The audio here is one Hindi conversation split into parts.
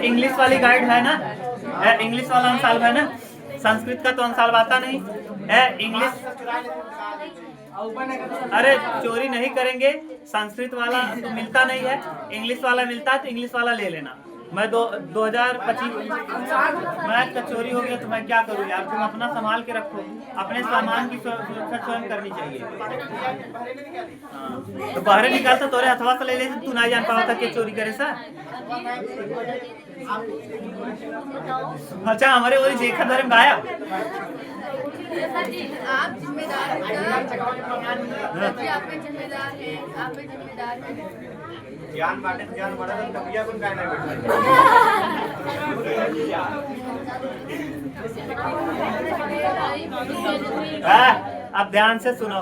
इंग्लिश वाली गाइड है ना, इंग्लिश वाला अंसाल्व है ना, संस्कृत का तो अंसाल्व आता नहीं है। इंग्लिश अरे चोरी नहीं करेंगे, संस्कृत वाला तो मिलता नहीं है, इंग्लिश वाला मिलता है तो इंग्लिश वाला ले लेना। मैं 2025 मैथ का चोरी हो गया तो मैं क्या करूँ यार, तुम अपना संभाल के रखो, अपने सामान की सुरक्षा स्वयं करनी चाहिए। तो बाहर निकालता तोरे हथवा से ले ले, तू नहीं जान पाता कि चोरी करे सर। अच्छा हमारे वो देखा धर्म गायब। आप जिम्मेदार हैं, आप पे जिम्मेदार हैं, आप पे जिम्मेदार हैं। ज्ञान बांटे ज्ञान बढ़ा तो तबिया कौन काय नहीं बैठा। अब ध्यान से सुनो,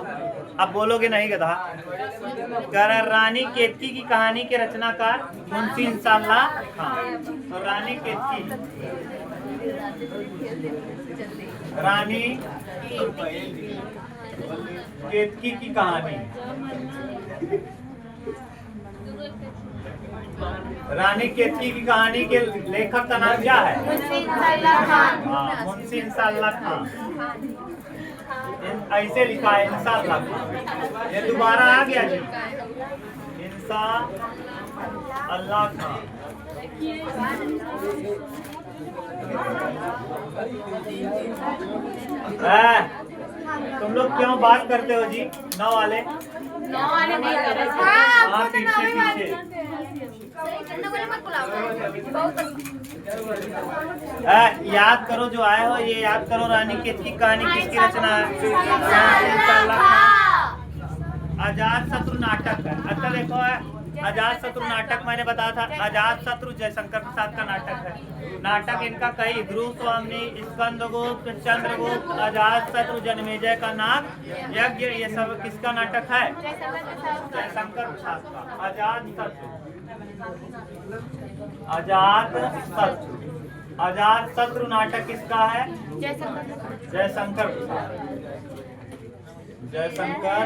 अब बोलोगे नहीं गधा। कर रानी केतकी की कहानी के रचनाकार मुंशी इंशाल्लाह खां। तो रानी केतकी, रानी केतकी की कहानी, रानी केतकी की कहानी के लेखक का नाम क्या है? मुंशी इंशाल्लाह खां। ऐसे लिखा है इंशाल्लाह खां, ये दोबारा आ गया जी, इंशाल्लाह खां। तुम लोग क्यों बात करते हो जी? 9 वाले नहीं कर रहे। हाँ पीछे पीछे। याद करो जो आए हो, ये याद करो रानी केतकी कहानी किसकी रचना है? अजात शत्रु नाटक है। अच्छा देखो अजात शत्रु नाटक मैंने बताया था, अजात शत्रु जयशंकर प्रसाद का नाटक है। नाटक इनका कई ध्रुव स्वामी, स्कंदगुप्त, चंद्रगुप्त, अजात शत्रु, जन्मेजय का नाग यज्ञ, ये सब किसका नाटक है? जयशंकर प्रसाद का। अजात शत्रु, अजात शत्रु, अजात शत्रु नाटक किसका है? जयशंकर प्रसाद, जयशंकर।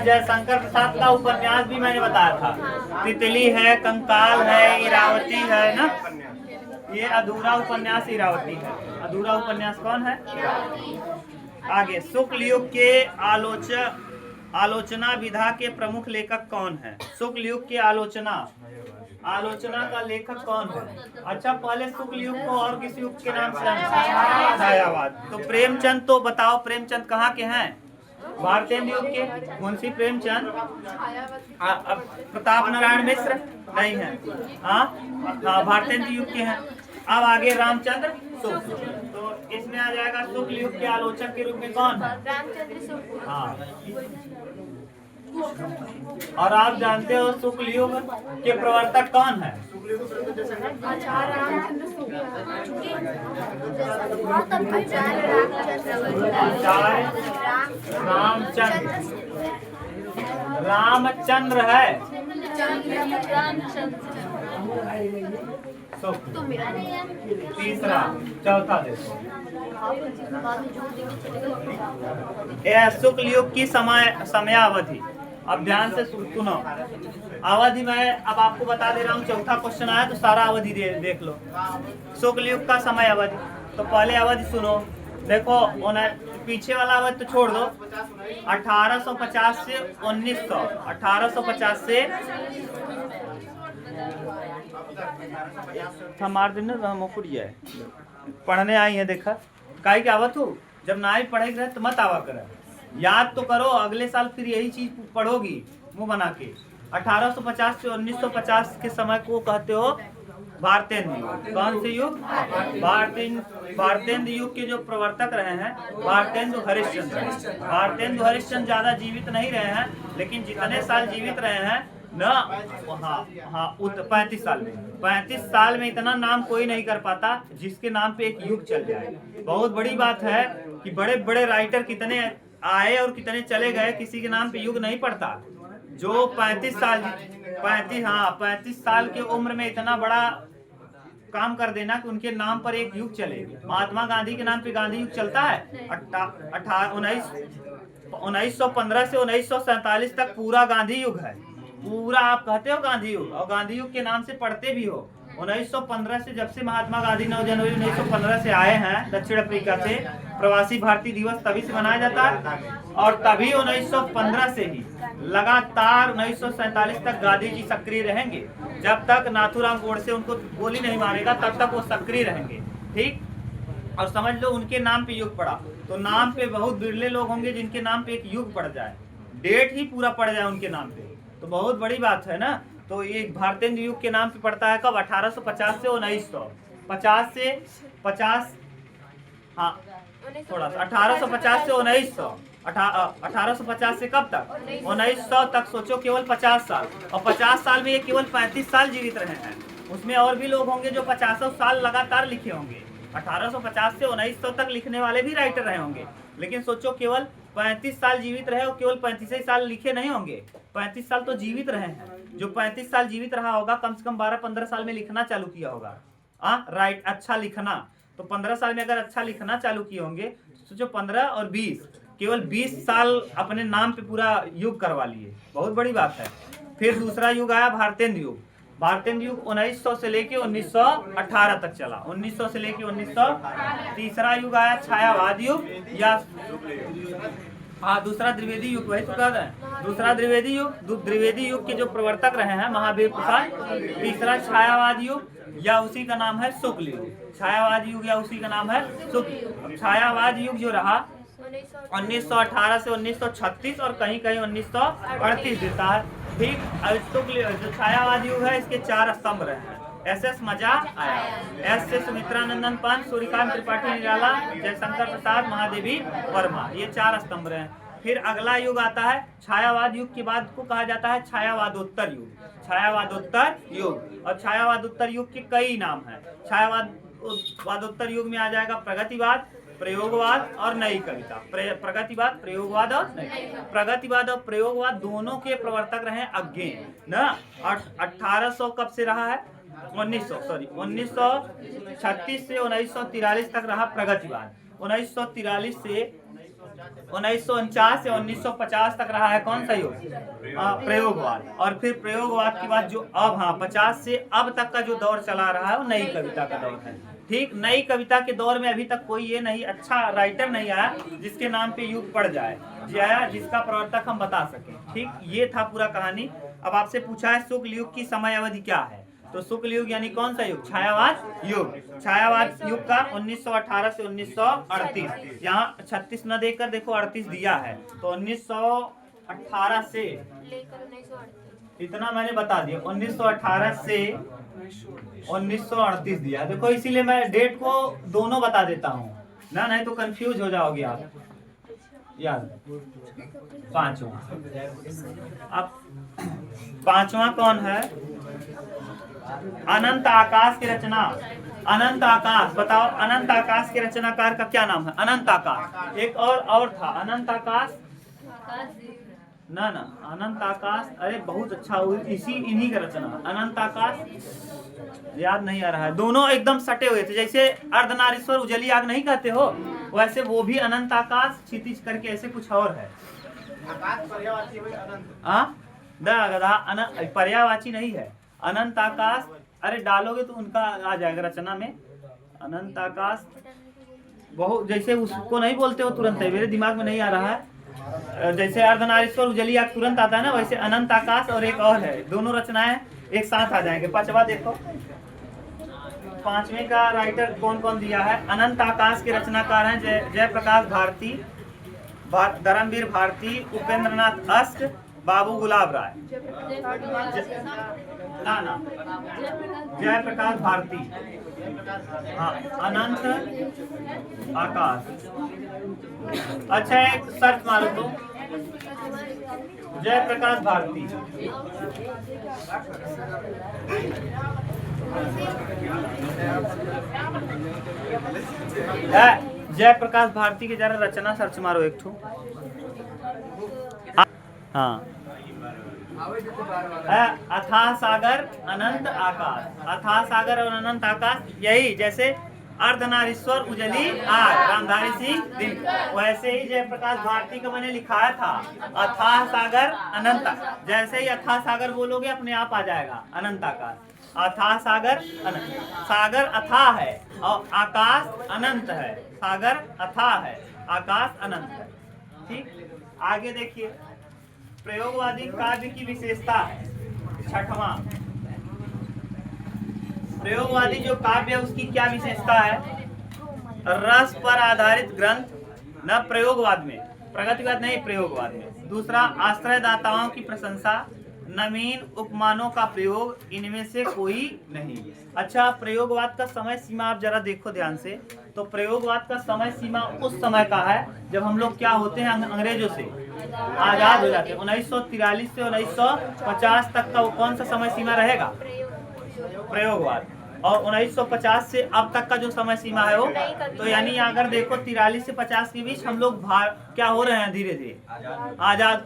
जयशंकर प्रसाद का उपन्यास भी मैंने बताया था, तितली है, कंकाल है, इरावती है ना। ये अधूरा उपन्यास इरावती है। अधूरा उपन्यास कौन है? आगे शुक्ल युग के आलोचना विधा के प्रमुख लेखक कौन है? शुक्ल युग के आलोचना का लेखक कौन है? अच्छा पहले शुक्ल युग को और किस युग के नाम से? छायावाद। तो प्रेमचंद तो बताओ, प्रेमचंद कहाँ के हैं? भारतेंदु युग के। मुंशी प्रेमचंद। प्रताप नारायण मिश्र नहीं है, हाँ भारतेंदु युग के हैं। अब आगे रामचंद्र शुक्ल, तो इसमें आ जाएगा शुक्ल युग के आलोचक के रूप में कौन है? हाँ। और आप जानते हो शुक्ल युग के प्रवर्तक कौन है? रामचंद्र है। तीसरा, चौथा देखो, शुक्ल युग की समयावधि। अब ध्यान से सुनो, अवधि मैं अब आपको बता दे रहा हूँ। चौथा क्वेश्चन आया तो सारा अवधि देख लो। शुक्ल युग का समय अवधि, तो पहले अवधि सुनो, देखो पीछे वाला अवधि तो छोड़ दो। 1850 से 1900, 1850 से मार देना मुकुड़िया है। पढ़ने आई है, देखा काई के आवत हो, जब ना ही पढ़ेगी तो मत आवा कर, याद तो करो, अगले साल फिर यही चीज पढ़ोगी मुंह बना के। 1850 से 1950 के समय को कहते हो भारतेंदु युग। कौन से युग? भारतेंदु युग के जो प्रवर्तक रहे हैं भारतेंदु हरिश्चंद्र। भारतेंदु हरिश्चंद्र ज्यादा जीवित नहीं रहे हैं, लेकिन जितने साल जीवित रहे हैं न, हाँ 35 साल में, 35 साल में इतना नाम कोई नहीं कर पाता जिसके नाम पे एक युग चल जाए। बहुत बड़ी बात है कि बड़े बड़े राइटर कितने आए और कितने चले गए, किसी के नाम पे युग नहीं पड़ता। जो 35 साल की उम्र में इतना बड़ा काम कर देना कि उनके नाम पर एक युग चले। महात्मा गांधी के नाम पे गांधी युग चलता है। 1915 से 1947 तक पूरा गांधी युग है। पूरा आप कहते हो गांधी युग, और गांधी युग के नाम से पढ़ते भी हो। 1915 से, जब से महात्मा गांधी 9 जनवरी 1915 से आए हैं दक्षिण अफ्रीका से, प्रवासी भारतीय दिवस तभी से मनाया जाता है। और तभी 1915 से ही लगातार 1947 तक गांधी जी सक्रिय रहेंगे। जब तक नाथूराम गोडसे उनको गोली नहीं मारेगा तब तक वो सक्रिय रहेंगे। ठीक, और समझ लो उनके नाम पे युग पड़ा। तो नाम पे बहुत बिरले लोग होंगे जिनके नाम पे एक युग पड़ जाए, डेट ही पूरा पड़ जाए उनके नाम पे, तो बहुत बड़ी बात है ना। तो ये भारतेंदु युग के नाम पे पड़ता है कब? 1850 से 1950 से 50, हाँ थोड़ा सा 1850 से 1900, 1850 से कब तक? 1900 तक। सोचो केवल 50 साल, और 50 साल में ये केवल 35 साल जीवित रहे हैं। उसमें और भी लोग होंगे जो 50 साल लगातार लिखे होंगे। 1850 से 1900 तक लिखने वाले भी राइटर रहे होंगे, लेकिन सोचो केवल 35 साल जीवित रहे, और केवल 35 ही साल लिखे नहीं होंगे, 35 साल तो जीवित रहे हैं। जो 35 साल जीवित रहा होगा कम से कम 12-15 साल में लिखना चालू किया होगा। राइट, अच्छा लिखना। तो 15 साल में अगर अच्छा लिखना चालू किए होंगे, सोचो 15 और 20, केवल 20 साल अपने नाम पे पूरा युग करवा लिए, बहुत बड़ी बात है। फिर दूसरा युग आया भारतेंदु युग। भारतेंदु युग 1900 से लेके 1918 तक चला, 1900 से लेके 1900। तीसरा युग आया छायावाद युग, या दूसरा द्विवेदी युग, वही तो कह रहे हैं, दूसरा द्विवेदी युग। द्विवेदी युग के जो प्रवर्तक रहे हैं महावीर प्रसाद। तीसरा छायावाद युग, या उसी का नाम है शुक्ल युग। छायावाद युग या उसी का नाम है शुक्ल। छायावाद युग जो रहा 1918 से 1936 और कहीं कहीं 1938 देता है। ठीक, शुक्ल जो छायावाद युग है इसके 4 स्तंभ रहे हैं। SS मजा आया, S से सुमित्रानंदन पंत, सूर्यकांत त्रिपाठी निराला, जयशंकर प्रसाद, महादेवी वर्मा, ये 4 स्तंभ रहे हैं। फिर अगला युग आता है छायावाद युग के बाद को कहा जाता है छायावादोत्तर युग। छायावादोत्तर युग, और छायावादोत्तर युग के कई नाम हैं। छायावादोत्तर युग में आ जाएगा प्रगतिवाद, प्रयोगवाद और नई कविता। प्रगतिवाद, प्रयोगवाद और प्रगतिवाद और प्रयोगवाद दोनों के प्रवर्तक रहे अज्ञे ना। 1800 कब से रहा है? 1936 से 1943 तक रहा प्रगतिवाद। 1943 से 1949 से 1950 तक रहा है कौन सा युग? प्रयोगवाद। और फिर प्रयोगवाद के बाद जो अब 50 से अब तक का जो दौर चला रहा है वो नई कविता का दौर है। ठीक, नई कविता के दौर में अभी तक कोई ये नहीं अच्छा राइटर नहीं आया जिसके नाम पे युग पड़ जाए, जिसका प्रवर्तक हम बता सके। ठीक, ये था पूरा कहानी। अब आपसे पूछा है शुक्ल युग की समय अवधि क्या है, तो शुक्ल युग यानी कौन सा युग? छायावाद युग। छायावाद युग का 1918 से 1938, यहाँ 36 न देकर देखो 38 दिया है, तो 1918 से इतना मैंने बता दिया, 1918 से 1938 दिया। देखो इसीलिए मैं डेट को दोनों बता देता हूँ ना, नहीं तो कंफ्यूज हो जाओगे आप। याद 5वां, अब 5वां कौन है? अनंत आकाश की रचना। अनंत आकाश, बताओ अनंत आकाश के रचनाकार का क्या नाम है? अनंत आकाश। एक और था अनंत आकाश, ना अनंत आकाश, अरे बहुत अच्छा, इन्हीं का रचना अनंत आकाश, याद नहीं आ रहा है। दोनों एकदम सटे हुए थे, जैसे अर्धनारीश्वर उजली आग नहीं कहते हो, वैसे वो भी अनंत आकाश, क्षितिज करके ऐसे कुछ और है। पर्यायवाची नहीं है, अनंत आकाश। अरे डालोगे तो उनका आ जाएगा रचना में, अनंत आकाश। बहुत जैसे उसको नहीं बोलते हो तुरंत, मेरे दिमाग में नहीं आ रहा है। जैसे अर्धनारीश्वर उजली आग तुरंत आता है ना, वैसे अनंत आकाश और एक और है, दोनों रचनाएं एक साथ आ जाएंगे। 5वां देखो, 5वें का राइटर कौन कौन दिया है? अनंत आकाश के रचनाकार हैं जयप्रकाश भारती, धर्मवीर भारती, उपेंद्रनाथ अष्ट, बाबू गुलाब राय। ना जयप्रकाश भारती, हाँ अनंत आकाश। अच्छा एक सर्च मारो तो, जयप्रकाश भारती। जयप्रकाश भारती के जरा रचना सर्च मारो एक ठो। हाँ अथाह सागर अनंत आकाश, अथाह सागर और अनंत आकाश, यही जैसे अर्धनारीश्वर उजली आग रामधारी सिंह दिन, वैसे ही जयप्रकाश भारती का मैंने लिखाया था अथाह सागर अनंत, जैसे ही अथाह सागर बोलोगे अपने आप आ जाएगा अनंत आकाश, अथाह सागर अनंत, सागर अथाह है और आकाश अनंत है, सागर अथाह है आकाश अनंत है। ठीक, आगे देखिए प्रयोगवादी काव्य की विशेषता है, छठवां प्रयोगवादी जो काव्य है उसकी क्या विशेषता है? रस पर आधारित ग्रंथ, न प्रयोगवाद में, प्रगतिवाद नहीं प्रयोगवाद में। दूसरा आश्रयदाताओं की प्रशंसा, नवीन उपमानों का प्रयोग, इनमें से कोई नहीं। अच्छा, प्रयोगवाद का समय सीमा आप जरा देखो ध्यान से, तो प्रयोगवाद का समय सीमा उस समय का है जब हम लोग क्या होते हैं अंग्रेजों से आजाद हो जाते हैं। 1943 से 1950 तक का वो कौन सा समय सीमा रहेगा? प्रयोगवाद। और 1950 से अब तक का जो समय सीमा है वो, तो यानी अगर देखो 43 से 50 के बीच हम लोग क्या हो रहे हैं, धीरे धीरे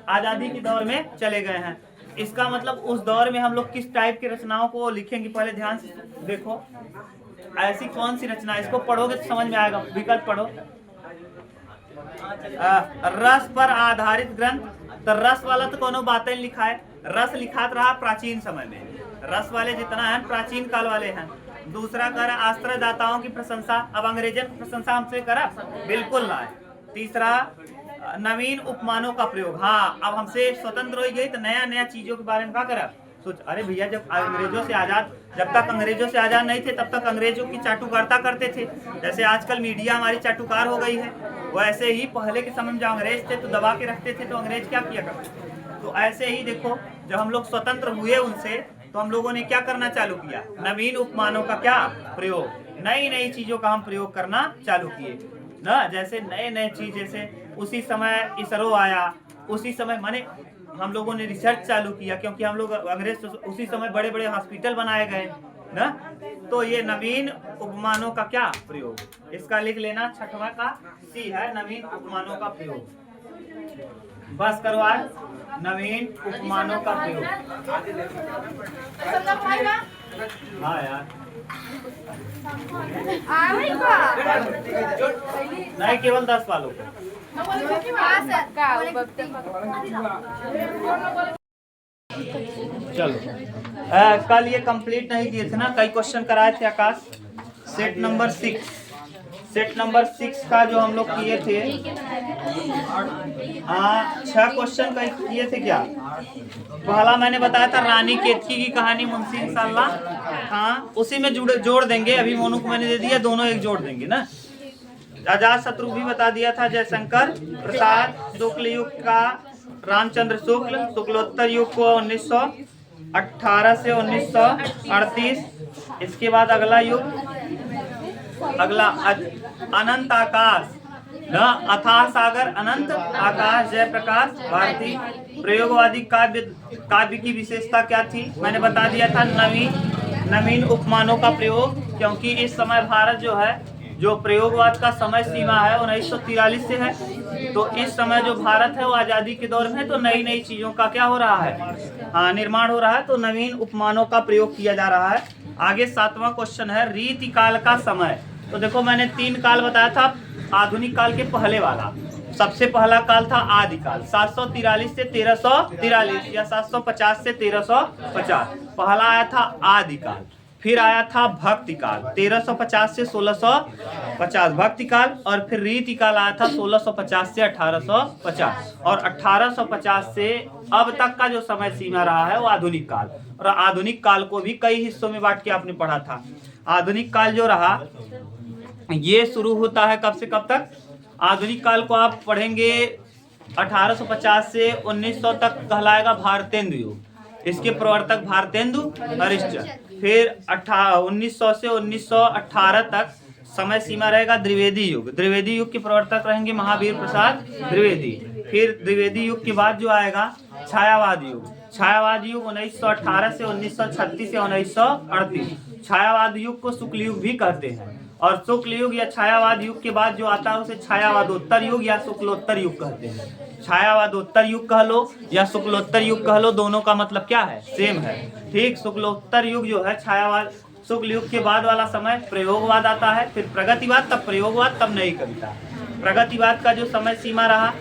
आजादी के दौर में चले गए हैं। इसका मतलब उस दौर में हम लोग किस टाइप की रचनाओं को लिखेंगे, पहले ध्यान से देखो। ऐसी कौन सी रचना, इसको पढ़ोगे तो समझ में आएगा। विकल्प पढ़ो, रस पर आधारित ग्रंथ, तो रस वाला तो कोनो बातें लिखा है, रस लिखा रहा प्राचीन समय में, रस वाले जितना है प्राचीन काल वाले हैं। दूसरा कर आश्रयदाताओं की प्रशंसा, अब अंग्रेजन की प्रशंसा हमसे करा बिल्कुल ना। तीसरा नवीन उपमानों का प्रयोग, हाँ अब हमसे स्वतंत्र हो गई तो नया नया चीजों के बारे में क्या करा सोच। अरे भैया जब अंग्रेजों से आजाद, जब तक अंग्रेजों से आजाद नहीं थे तब तक अंग्रेजों की चाटुकारिता करते थे। जैसे आजकल मीडिया हमारी चाटुकार हो गई है, वैसे ही पहले के समय में जब अंग्रेज थे तो दबा के रखते थे, तो अंग्रेज क्या किया करते। तो ऐसे ही देखो जब हम लोग स्वतंत्र हुए उनसे, तो हम लोगों ने क्या करना चालू किया, नवीन उपमानों का क्या प्रयोग, नई नई चीजों का हम प्रयोग करना चालू किए ना। जैसे नए नए चीज, जैसे उसी समय इसरो आया, उसी समय माने हम लोगों ने रिसर्च चालू किया, क्योंकि हम लोग अंग्रेज उसी समय बड़े बड़े हॉस्पिटल बनाए गए ना। तो ये नवीन उपमानों का क्या प्रयोग, इसका लिख लेना, छठवां का सी है नवीन उपमानों का प्रयोग। बस करो आज, नवीन उपमानों का प्रयोग। हाँ यार नहीं, केवल 10 वालों को। चलो कल ये कंप्लीट नहीं किए थे ना, कई क्वेश्चन कराए थे आकाश। सेट नंबर 6, सेट नंबर 6 का जो हम लोग किए थे, हाँ 6 क्वेश्चन किए थे क्या। पहला मैंने बताया था रानी केतकी की कहानी मुंशी इंशाल्लाह, हाँ उसी में जोड़ देंगे। अभी मोनू को मैंने दे दिया, दोनों एक जोड़ देंगे ना। अजात शत्रु भी बता दिया था, जयशंकर प्रसाद, शुक्ल युग का रामचंद्र शुक्ल, शुक्लोत्तर युग को 1918 से 1938। इसके बाद अगला युग, अगला अनंत आकाश न, अथाह सागर अनंत आकाश, जयप्रकाश भारती। प्रयोगवादी काव्य की विशेषता क्या थी, मैंने बता दिया था, नवीन उपमानों का प्रयोग, क्योंकि इस समय भारत जो है, जो प्रयोगवाद का समय सीमा है 1943 से है, तो इस समय जो भारत है वो आज़ादी के दौर में है, तो नई नई चीज़ों का क्या हो रहा है, हाँ निर्माण हो रहा है, तो नवीन उपमानों का प्रयोग किया जा रहा है। आगे 7वां क्वेश्चन है रीति काल का समय। तो देखो मैंने 3 काल बताया था, आधुनिक काल के पहले वाला, सबसे पहला काल था आदिकाल, 743 से 1343 या 750 से 1350, पहला आया था आदिकाल। फिर आया था भक्ति काल, 1350 से 1650 भक्ति काल, और फिर रीति काल आया था 1650 से 1850, और 1850 से अब तक का जो समय सीमा रहा है वो आधुनिक काल। और आधुनिक काल को भी कई हिस्सों में बांट के आपने पढ़ा था। आधुनिक काल जो रहा ये शुरू होता है कब से कब तक, आधुनिक काल को आप पढ़ेंगे 1850 से 1900 तक कहलाएगा भारतेंदु युग, इसके प्रवर्तक भारतेंदु हरिश्चंद्र। फिर 1900 से 1918 तक समय सीमा रहेगा द्विवेदी युग, द्विवेदी युग के प्रवर्तक रहेंगे महावीर प्रसाद द्विवेदी। फिर द्विवेदी युग के बाद जो आएगा छायावाद युग, छायावाद युग 1918 से 1936 से 1938, छायावाद युग को शुक्ल युग भी कहते हैं। और शुक्ल युग या छायावाद युग के बाद जो आता है उसे छायावादोत्तर युग या शुक्लोत्तर युग कहते हैं। छायावादोत्तर युग कह लो या शुक्लोत्तर युग कह लो, दोनों का मतलब क्या है, सेम है। ठीक, शुक्लोत्तर युग जो है छायावाद, शुक्ल युग के बाद वाला समय प्रयोगवाद आता है, फिर प्रगतिवाद, तब प्रयोगवाद, तब नई कविता। प्रगतिवाद का जो समय सीमा रहा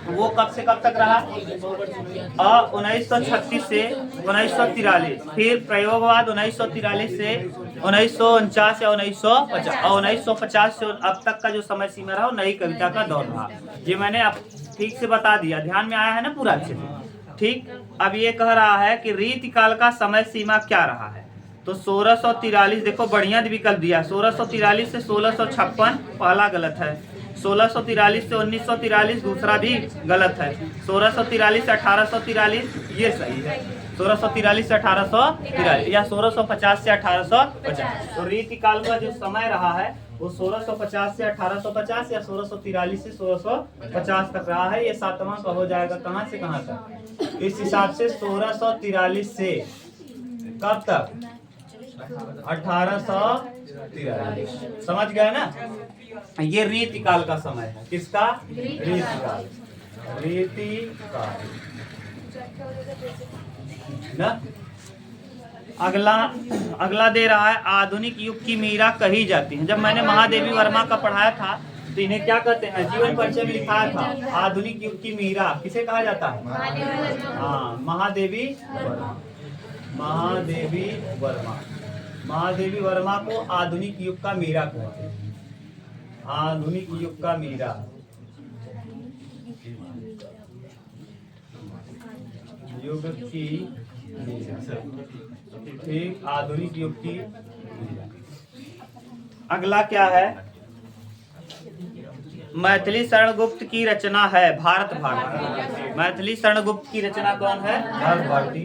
वो कब से कब तक रहा, 1936 से 1943। फिर प्रयोगवाद 1943 से 1949 या 1950, और 1950 से अब तक का जो समय सीमा रहा वो नई कविता का दौर रहा। ये मैंने अब ठीक से बता दिया, ध्यान में आया है ना पूरा अच्छे से। ठीक, अब ये कह रहा है कि रीतिकाल का समय सीमा क्या रहा है, तो 1643, देखो बढ़िया विकल्प दिया, 1643 से 1656 पहला गलत है, 1643 से 1943 दूसरा भी गलत है, 1643 से 1843 ये सही है, 1643 से 1843 या 1650 से 1850। तो रीतिकाल का जो समय रहा है वो 1650 से 1850 या 1643 से 1650 तक रहा है। ये सातवां का हो जाएगा, कहाँ से कहाँ तक, इस हिसाब से 1643 से कब तक, 1843। समझ गए ना, ये रीतिकाल का समय है, किसका, रीतिकाल, रीतिकाल ना। अगला दे रहा है आधुनिक युग की मीरा कही जाती है। जब मैंने महादेवी वर्मा का पढ़ाया था तो इन्हें क्या कहते हैं, जीवन परिचय में लिखा था आधुनिक युग की मीरा किसे कहा जाता है, हाँ, महादेवी वर्मा। महादेवी वर्मा, महादेवी वर्मा को आधुनिक युग का मीरा कहते हैं, आधुनिक युग का मीरा। युग की मीरा, ठीक, आधुनिक युग की मीरा। अगला क्या है, मैथिली शरण गुप्त की रचना है भारत भारती। मैथिली शरण गुप्त की रचना कौन है, भारत भारती।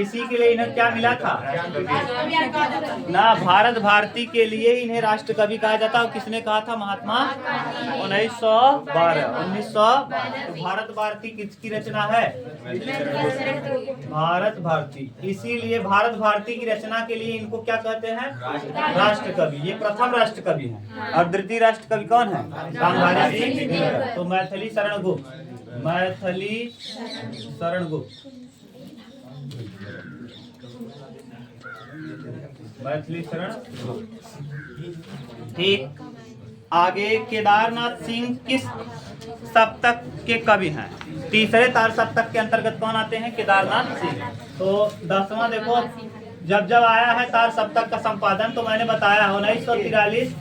इसी के लिए इन्हें क्या मिला था ना, भारत भारती के लिए इन्हें राष्ट्र कवि कहा जाता है। किसने कहा था, महात्मा 1912। भारत भारती किसकी रचना है, भारत भारती। इसीलिए भारत भारती की रचना के लिए इनको क्या कहते हैं, राष्ट्र कवि। ये प्रथम राष्ट्र कवि है। और द्वितीय राष्ट्र कवि कौन है, रामधारी सिंह। तो मैथिली शरण गुप्त, मैथिली शरण गुप्त, मैथिली शरण गुप्त। ठीक, आगे केदारनाथ सिंह किस सप्तक के कवि हैं, तीसरे तार सप्तक के अंतर्गत कौन आते हैं, केदारनाथ सिंह। तो 10वां देखो, जब आया है तार सप्तक का संपादन तो मैंने बताया 1943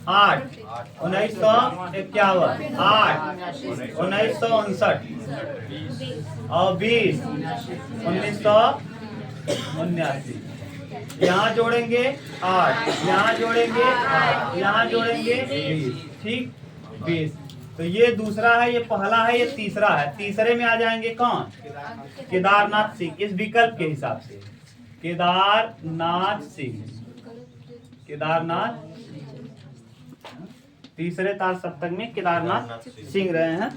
8, 1951 8, 1959 और 20, 1979। यहाँ जोड़ेंगे 8, यहाँ जोड़ेंगे 8, यहाँ जोड़ेंगे 20, ठीक 20। तो ये दूसरा है, ये पहला है, ये तीसरा है। तीसरे में आ जाएंगे कौन, केदारनाथ सिंह, इस विकल्प के हिसाब से केदारनाथ सिंह, केदारनाथ तीसरे तार सप्तक में केदारनाथ सिंह रहे हैं।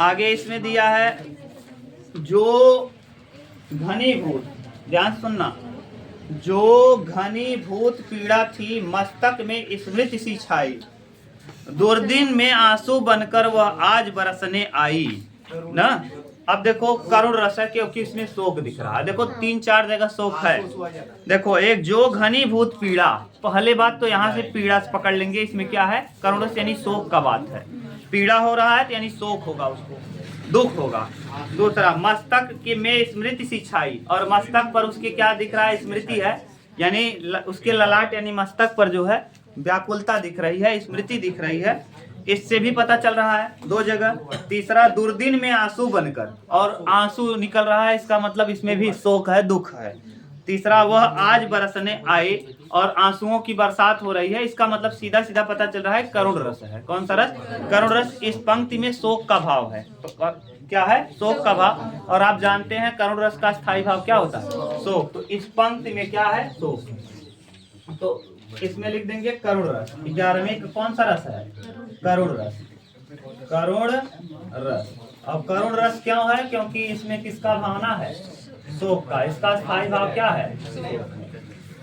आगे इसमें दिया है जो घनीभूत, ध्यान सुनना, जो घनीभूत पीड़ा थी मस्तक में स्मृति सी छाई, दुर्दिन में आंसू बनकर वह आज बरसने आई ना। अब देखो करुण रस है क्योंकि इसमें शोक दिख रहा है। देखो 3-4 जगह शोक है। देखो एक जो घनीभूत पीड़ा, पहले बात तो यहाँ से पीड़ा से पकड़ लेंगे, इसमें क्या है, करुण रस यानी शोक का बात है। पीड़ा हो रहा है तो यानी शोक होगा, उसको दुख होगा। दूसरा मस्तक के में स्मृति सी छाई, और मस्तक पर उसके क्या दिख रहा है, स्मृति है, यानी उसके ललाट यानी मस्तक पर जो है व्याकुलता दिख रही है, स्मृति दिख रही है। इससे भी पता चल रहा है 2 जगह। तीसरा दुर्दिन में आंसू बनकर, और आंसू निकल रहा है, इसका मतलब इसमें भी शोक है, दुख है। तीसरा वह आज बरसने आए, और आंसुओं की बरसात हो रही है, इसका मतलब सीधा सीधा पता चल रहा है करुण रस है। कौन सा रस, करुण रस। इस पंक्ति में शोक का भाव है, तो क्या है, शोक का भाव। और आप जानते हैं करुण रस का स्थायी भाव क्या होता है, शोक। तो इस पंक्ति में क्या है, शोक। तो इसमें लिख देंगे करुण रस। 11वें कौन सा रस है, करुण रस, करुण रस। अब करुण रस क्यों है, क्योंकि इसमें किसका भावना है, शोक का। इसका स्थायी भाव क्या है,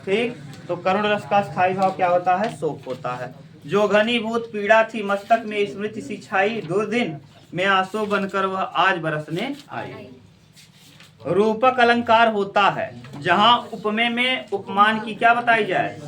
ठीक। तो करुण रस का स्थायी भाव क्या होता है? शोक होता है। जो घनीभूत पीड़ा थी मस्तक में स्मृति सी छाई, दुर्दिन में आंसू बनकर वह आज बरसने आई। रूपक अलंकार होता है जहाँ उपमेय में उपमान की क्या बताई जाए?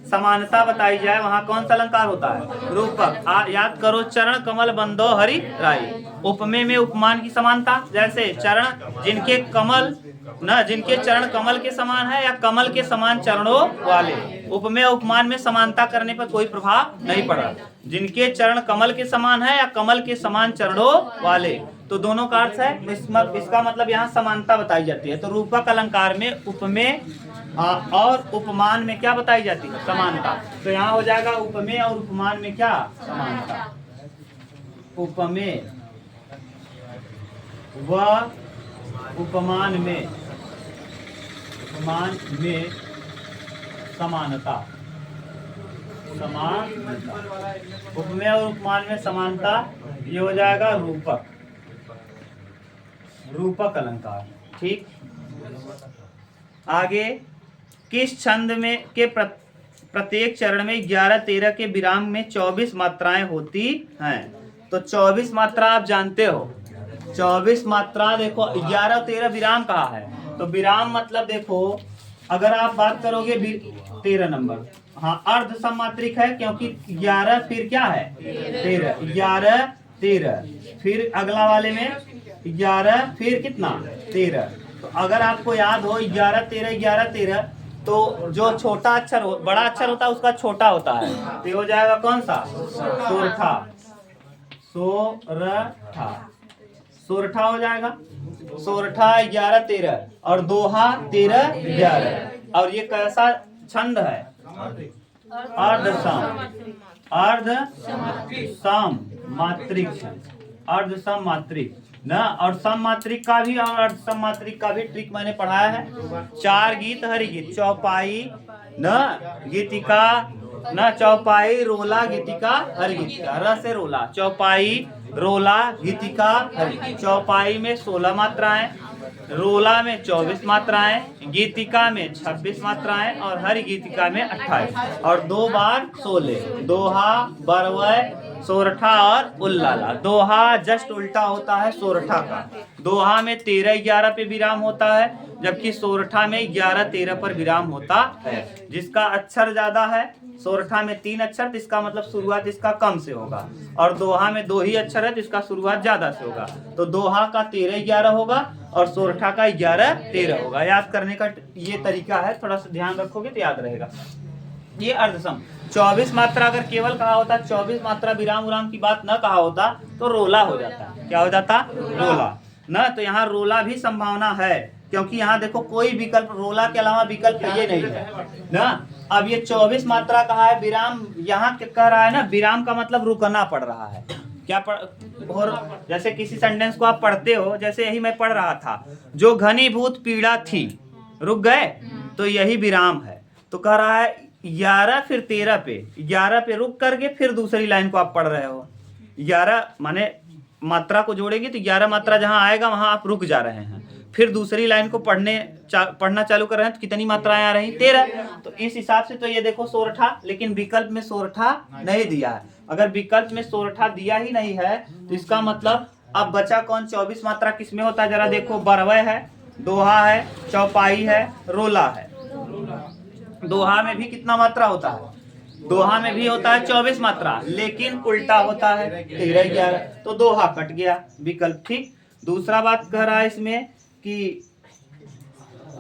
समानता बताई जाए, वहाँ कौन सा अलंकार होता है? रूपक। याद करो, चरण कमल बंदो हरि राई। उपमेय में उपमान की समानता, जैसे चरण जिनके कमल न जिनके चरण कमल के समान है या कमल के समान चरणों वाले। उपमेय उपमान में समानता करने पर कोई प्रभाव नहीं पड़ा। जिनके चरण कमल के समान है या कमल के समान चरणों वाले, तो दोनों का अर्थ है इसका मतलब यहाँ समानता बताई जाती है। तो रूपक अलंकार में उपमेय और उपमान में क्या बताई जाती है? समानता। तो यहाँ हो जाएगा उपमेय और उपमान में क्या? समानता। उपमेय व उपमान में समानता। उपमेय और उपमान में समानता, ये हो जाएगा रूपक अलंकार। ठीक। आगे, किस छंद में के प्रत्येक चरण में 11-13 के विराम में 24 मात्राएं होती हैं? तो 24 मात्रा आप जानते हो। 24 मात्रा देखो, 11-13 विराम कहा है, तो विराम मतलब देखो, अगर आप बात करोगे 13 नंबर, हाँ अर्ध सम्मात्रिक है क्योंकि 11 फिर क्या है? 13। 11-13 फिर अगला वाले में 11 फिर कितना? 13। तो अगर आपको याद हो 11-13 तो जो छोटा अक्षर हो, बड़ा अक्षर होता है उसका छोटा होता है, तो ये हो जाएगा कौन सा? सोरठा। सोरठा हो जाएगा। सोरठा 11-13 और दोहा 13-11। और ये कैसा छंद है? अर्ध सम मात्रिक छंद। अर्ध सम मात्रिक ना, और सम मात्रिक का भी और अर्ध सम मात्रिक का भी ट्रिक मैंने पढ़ाया है। 4 गीत हरि गीत, चौपाई न गीतिका न, चौपाई रोला गीतिका हरि गीतिका, र से रोला, चौपाई रोला गीतिका हरि। चौपाई में 16 मात्राएं, रोला में 24 मात्राएं, गीतिका में 26 मात्राएं और हरि गीतिका में 28 और 2 बार 16। दोहा, बरवय, सोरठा और उल्लाला। दोहा जस्ट उल्टा होता है सोरठा का। दोहा में 13-11 पे विराम होता है, जबकि सोरठा में 11-13 पर विराम होता है। जिसका अक्षर ज्यादा है, सोरठा में 3 अक्षर, तो इसका मतलब शुरुआत इसका कम से होगा, और दोहा में 2 ही अक्षर है तो इसका शुरुआत ज्यादा से होगा। तो दोहा का 13-11 होगा और सोरठा का 11-13 होगा। याद करने का ये तरीका है, थोड़ा सा ध्यान रखोगे तो याद रहेगा। ये अर्धसम। 24 मात्रा अगर केवल कहा होता, 24 मात्रा विराम उराम की बात न कहा होता, तो रोला हो जाता। क्या हो जाता? रोला ना। तो यहाँ रोला भी संभावना है, क्योंकि यहाँ देखो कोई विकल्प, रोला के अलावा विकल्प ये नहीं है ना। अब ये 24 मात्रा कहा है, विराम यहाँ कह रहा है ना, विराम का मतलब रुकना पड़ रहा है। क्या और जैसे किसी सेंटेंस को आप पढ़ते हो, जैसे यही मैं पढ़ रहा था, जो घनीभूत पीड़ा थी, रुक गए, तो यही विराम है। तो कह रहा है 11 फिर 13 पे, 11 पे रुक करके फिर दूसरी लाइन को आप पढ़ रहे हो। 11 माने मात्रा को जोड़ेंगे तो 11 मात्रा जहां आएगा वहां आप रुक जा रहे हैं, फिर दूसरी लाइन को पढ़ना चालू कर रहे हैं, तो कितनी मात्राएं आ रही? 13। तो इस हिसाब से तो ये देखो सोरठा, लेकिन विकल्प में सोरठा नहीं दिया है। अगर विकल्प में सोरठा दिया ही नहीं है तो इसका मतलब अब बचा कौन? 24 मात्रा किस में होता है? जरा देखो, बरवय है, दोहा है, चौपाई है, रोला है। दोहा में भी कितना मात्रा होता है? दोहा में भी होता है 24 मात्रा, लेकिन उल्टा होता है 13-11, तो दोहा कट गया विकल्प। ठीक। दूसरा बात कह रहा है इसमें कि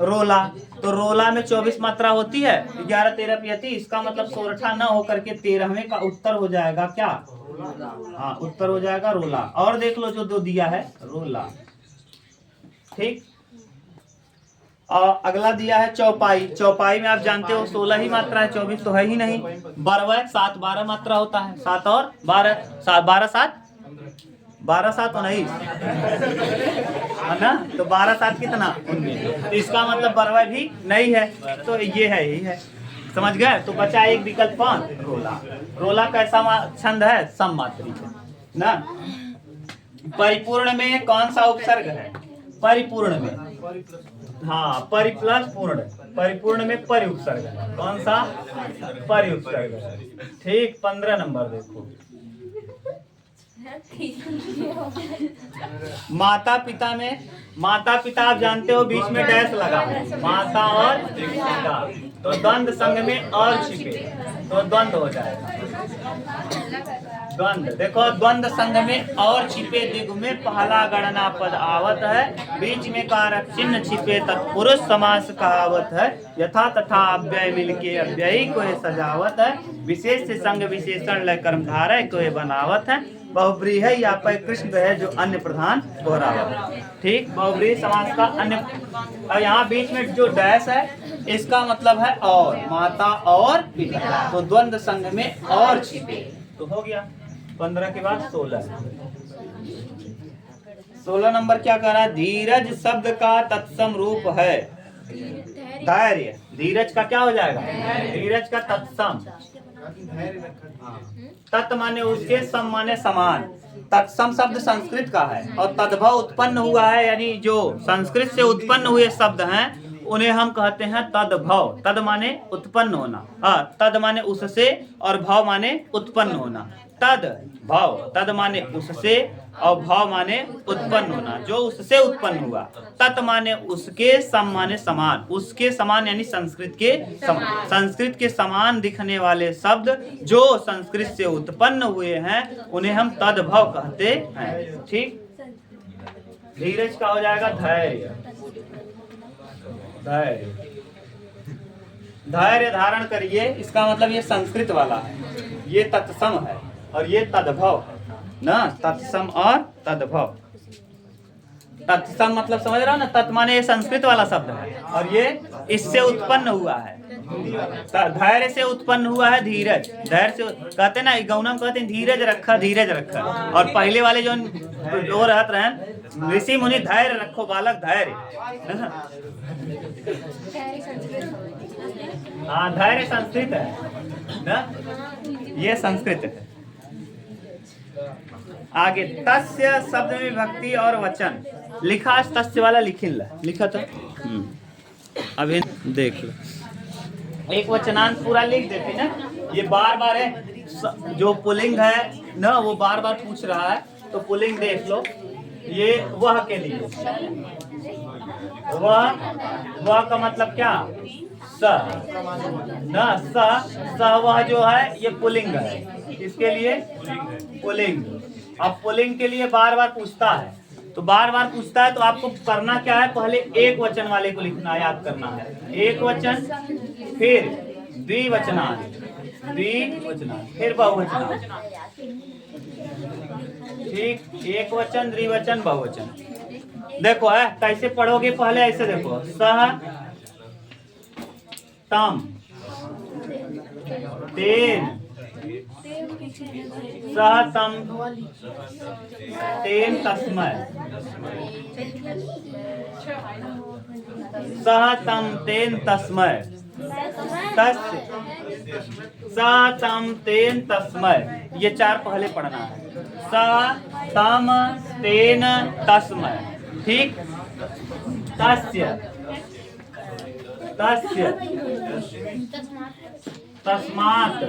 रोला, तो रोला में 24 मात्रा होती है, 11-13 पे आती, इसका मतलब सोरठा न होकर के 13वें का उत्तर हो जाएगा क्या? हाँ, उत्तर हो जाएगा रोला। और देख लो जो 2 दिया है, रोला। ठीक। और अगला दिया है चौपाई। चौपाई में आप जानते हो 16 ही मात्रा है, 24 तो है ही नहीं। बरवय 7-12 मात्रा होता है, 7 और 12, 12-7 12-7 तो नहीं है ना, तो 12-7 कितना? 19। तो इसका मतलब बरवय भी नहीं है, तो ये है, यही है। समझ गए? तो बचा एक विकल्प कौन? रोला। रोला कैसा छंद है? सम मात्रिक ना। परिपूर्ण में कौन सा उपसर्ग है? परिपूर्ण में हाँ परिप्लस पूर्ण, परिपूर्ण में परि उपसर्ग है। कौन सा? परि उपसर्ग है। ठीक, 15 नंबर देखो। माता पिता में, माता पिता आप जानते हो बीच में डैश लगा है, माता और पिता, तो द्वंद्व संग में और छिपे तो द्वंद्व हो जाएगा। द्वंद्व देखो, द्वंद्व संघ में और छिपे दिगु में पहला गणना पद आवत है, बीच में कारक चिन्ह छिपे तत्पुरुष समास कहावत है, यथा तथा अव्यय मिलके अव्ययी को सजावत है, विशेष से संग विशेषण लय कर्मधारय को बनावत है, बहुब्रीहि है या पर कृष्ण है जो अन्य प्रधान दोहरावत। ठीक, बहुब्रीहि समास का अन्य। और यहाँ बीच में जो डैश है इसका मतलब है और, माता और पिता, तो द्वंद्व संघ में और छिपे तो हो गया। 15 के बाद 16 नंबर क्या कह रहा है? धीरज शब्द का तत्सम रूप है धैर्य। धीरज का क्या हो जाएगा? धीरज का तत्सम, तत् माने उसके, सम माने समान। तत्सम शब्द संस्कृत का है और तद्भव उत्पन्न हुआ है, यानी जो संस्कृत से उत्पन्न हुए शब्द हैं उन्हें हम कहते हैं तद्भव। तद माने उत्पन्न होना, तद माने उससे और भव माने उत्पन्न होना। तद भव, तद माने उससे और भव माने उत्पन्न होना, जो उससे उत्पन्न हुआ। तत् माने उसके, सम माने समान, उसके समान यानी संस्कृत के समान। संस्कृत के समान दिखने वाले शब्द जो संस्कृत से उत्पन्न हुए हैं उन्हें हम तद्भव कहते हैं। ठीक, धीरज का हो जाएगा धैर्य। धैर्य, धैर्य धारण करिए, इसका मतलब ये संस्कृत वाला है, ये तत्सम है और ये तद्भव है ना, तत्सम और तद्भव। तत्सम मतलब समझ रहा हो ना, तत् माने ये संस्कृत वाला शब्द है और ये इससे उत्पन्न हुआ है, धैर्य से उत्पन्न हुआ है धीरज। धैर्य से कहते ना, गौनम कहते हैं धीरज रखा, धीरज रखा। और पहले वाले जो दो रहत रहे ऋषि मुनि, धैर्य रखो बालक, धैर्य। हाँ, धैर्य संस्कृत है ना, ये संस्कृत है। आगे तस्य शब्द में विभक्ति और वचन लिखा, तस्य वाला लिखा था। अभी देख लो, एक वचनांत पूरा लिख देते ना, ये बार बार है जो पुल्लिंग है ना, वो बार बार पूछ रहा है, तो पुल्लिंग देख लो। ये वह के लिए, वह का मतलब क्या? स ना, स वह जो है ये पुल्लिंग है, इसके लिए पुल्लिंग। अब पुल्लिंग के लिए बार बार पूछता है, तो बार बार पूछता है तो आपको करना क्या है? पहले एक वचन वाले को लिखना, याद करना है। एक वचन, फिर द्विवचनांत, फिर बहुवचनांत। ठीक, एक वचन, द्विवचन, बहुवचन। देखो है कैसे पढ़ोगे, पहले ऐसे देखो, सह तम तेन, सह तम तेन तस्मै, सह तम तेन तस्मै, तस्य, सह तम तेन तस्मै। ये चार पहले पढ़ना है, सह तम तेन तस्मै। ठीक, तस्य, तस्य, तस्मात्,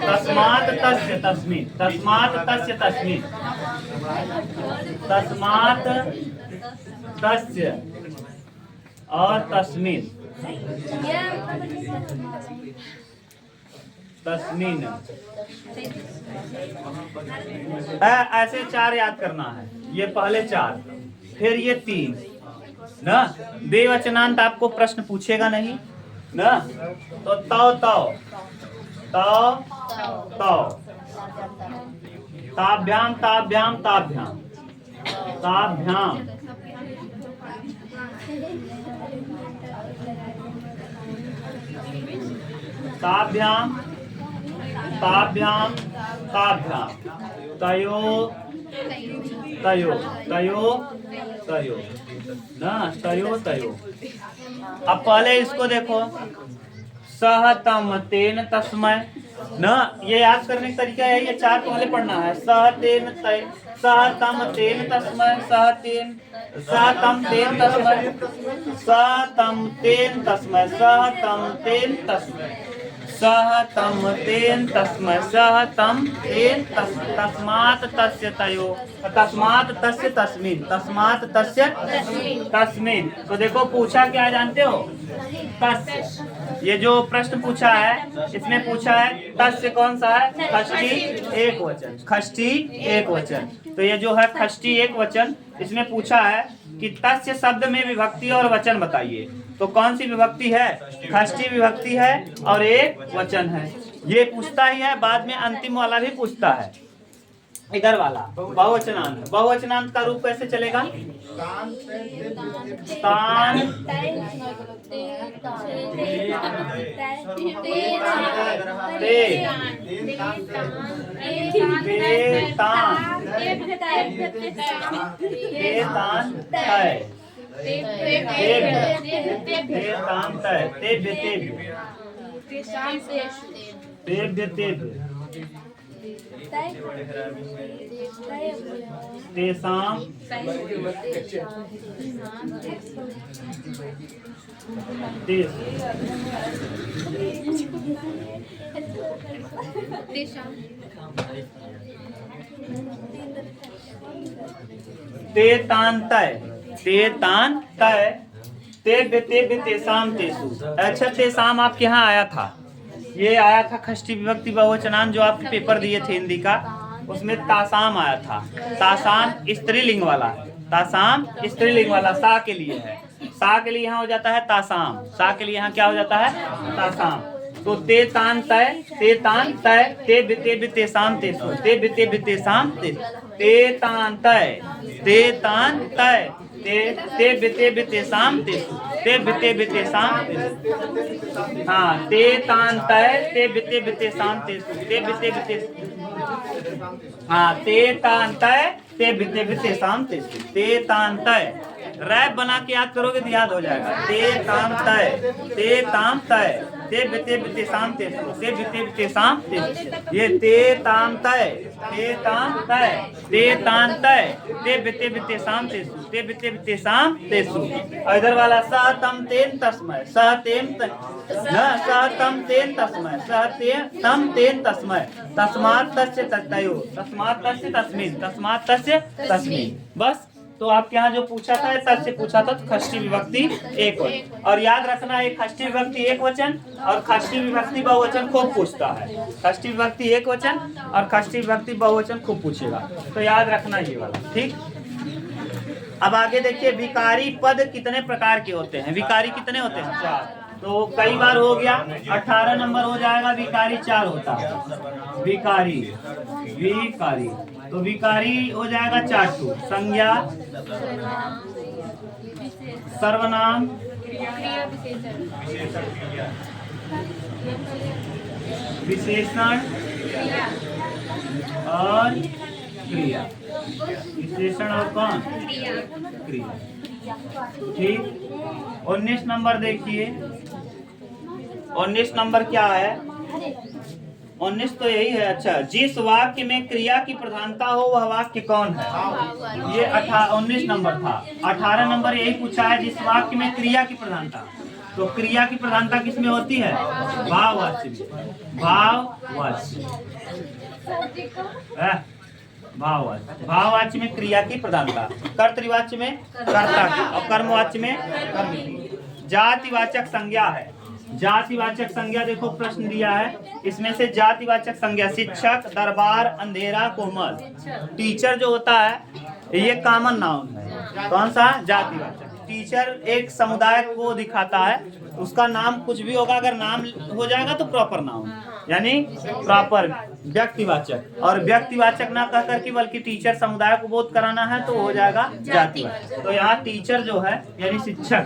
तस्मात् तस्य तस्मिन्, तस्मात् तस्य तस्मिन्, तस्मात् तस्य और तस्मिन्, तस्मिन्। ऐसे चार याद करना है, ये पहले चार, फिर ये तीन ना। द्विवचनांत आपको प्रश्न पूछेगा नहीं ना, तो तौ तौ, तौ तौ, ताभ्याम ताभ्याम ताभ्याम, ताभ्याम, ताभ्याम ताभ्याम ताभ्याम, तयो तयो, तयो तयो ना, तयो तयो। अब पहले इसको देखो, सह तम तेन तस्मै, न ये याद करने का तरीका है, ये 4 पहले पढ़ना है। सह तेन तय, सह तम तेन तस्मै, सह तम तेन तस्मै, सह तम तेन तस्मै, सह तम तेन तस्मै, सह तम तेन तस्मै, सह तम तेन तस्मात् तस्य तयो, तस्मात् तस्य तस्मिन्, तस्मात् तस्य तस्मिन्। तो देखो पूछा क्या है जानते हो? तस्य। ये जो प्रश्न पूछा है इसमें पूछा है तस्य कौन सा है? षष्ठी एक वचन, षष्ठी एक वचन। तो ये जो है षष्ठी एक वचन, इसमें पूछा है कि तस्य शब्द में विभक्ति और वचन बताइए। तो कौन सी विभक्ति है? षष्ठी विभक्ति है और एक वचन है। ये पूछता ही है, बाद में अंतिम वाला भी पूछता है। इधर वाला बहुवचनांत, बहुवचनांत का रूप कैसे चलेगा? तान तेसाम ते तान तय, ते तान तय, ते तेसाम तेसु। अच्छा, तेसाम आपके यहाँ आया था, ये आया था षष्ठी विभक्ति बहुवचनांत जो आपके पेपर दिए थे हिंदी का, उसमें तासाम आया था। तासाम स्त्रीलिंग वाला, तासाम स्त्रीलिंग वाला सा के लिए है। सा के लिए यहाँ हो जाता है तासाम, सा के लिए यहाँ क्या हो जाता है? तासाम। तो ते तान तय, ते तान तय, ते तेसाम तेसु, ते तेसाम तेसु, ते तान तय, ते तान तय, ते तेसाम तेसु, ते तेसाम तेसु। हाँ, ते तान तय, ते तेसाम तेसु, ते हाँ, ते तान तय, ते तेसाम तेसु, ते तान तय। रैप बना के याद करोगे तो याद हो जाएगा। ते ताम तय, ते ताम तय, ते शाम ते शाम ये ते ताम तय, ते ताम तय, ते ताम तय, ते शाम ते शाम तेसु। इधर वाला सह तम तेन तस्मै, सह तेम सह तम तेन तस्मै, सह तम तेन तस्मै, तस्मात् तस्य तयो, तस्मात् तस्य तस्मिन्, तस्मात् तस्य तस्मिन्। बस। तो आपके यहाँ जो पूछा था तस्य पूछा था, षष्ठी विभक्ति एक वचन। और याद रखना, एक षष्ठी विभक्ति एक वचन और षष्ठी विभक्ति बहुवचन खूब पूछता है। षष्ठी विभक्ति एक वचन और षष्ठी विभक्ति बहुवचन खूब पूछेगा, तो याद रखना ये वाला, ठीक। अब आगे देखिए, विकारी पद कितने प्रकार के होते हैं? विकारी कितने होते हैं? 4। तो कई बार हो गया, 18 नंबर हो जाएगा, विकारी 4 होता है। विकारी, विकारी तो विकारी हो जाएगा 4 टू। संज्ञा, सर्वनाम, विशेषण और क्रिया। विशेषण और कौन? क्रिया। ठीक। 19 नंबर देखिए, 19 नंबर क्या है? 19 तो यही है। अच्छा, जिस वाक्य में क्रिया की प्रधानता हो वह वाक्य कौन है? ये 19 नंबर था। 18 नंबर यही पूछा है, जिस वाक्य में क्रिया की प्रधानता। तो क्रिया की प्रधानता किसमें होती है? भाववाच्य में। भाववाच्य, भाववाच्य, भाववाच्य में क्रिया की प्रधानता। कर्तृवाच्य में कर्ता की और कर्मवाच्य में कर्म की। जातिवाचक संज्ञा है। जातिवाचक संज्ञा देखो प्रश्न दिया है, इसमें से जातिवाचक संज्ञा शिक्षक, दरबार, अंधेरा, कोमल। टीचर जो होता है ये कॉमन नाउन है। कौन सा? जातिवाचक। टीचर एक समुदाय को दिखाता है, उसका नाम कुछ भी होगा, अगर नाम हो जाएगा तो प्रॉपर नाउन, यानी प्रॉपर व्यक्तिवाचक। और व्यक्तिवाचक ना कह करके बल्कि टीचर समुदाय को बोध कराना है तो हो जाएगा जातिवाचक। तो यहाँ टीचर जो है यानी शिक्षक,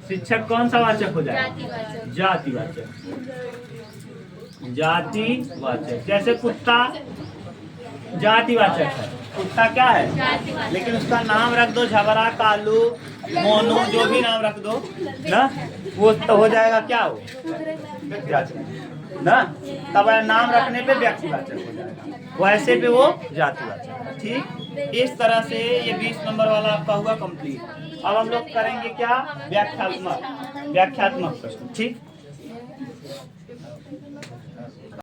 शिक्षक कौन सा वाचक हो जाएगा? जातिवाचक। जातिवाचक। जैसे कुत्ता जातिवाचक है, कुत्ता क्या है, लेकिन उसका नाम रख दो झबरा, कालू, मोनू, जो भी नाम रख दो ना, वो तो हो जाएगा क्या हो ना, तब नाम रखने पे व्यक्तिवाचक हो जाएगा, वैसे पे वो जातिवाचक। ठीक, इस तरह से ये 20 नंबर वाला आपका हुआ कंप्लीट। अब हम लोग करेंगे क्या, व्याख्यात्मक प्रश्न। ठीक।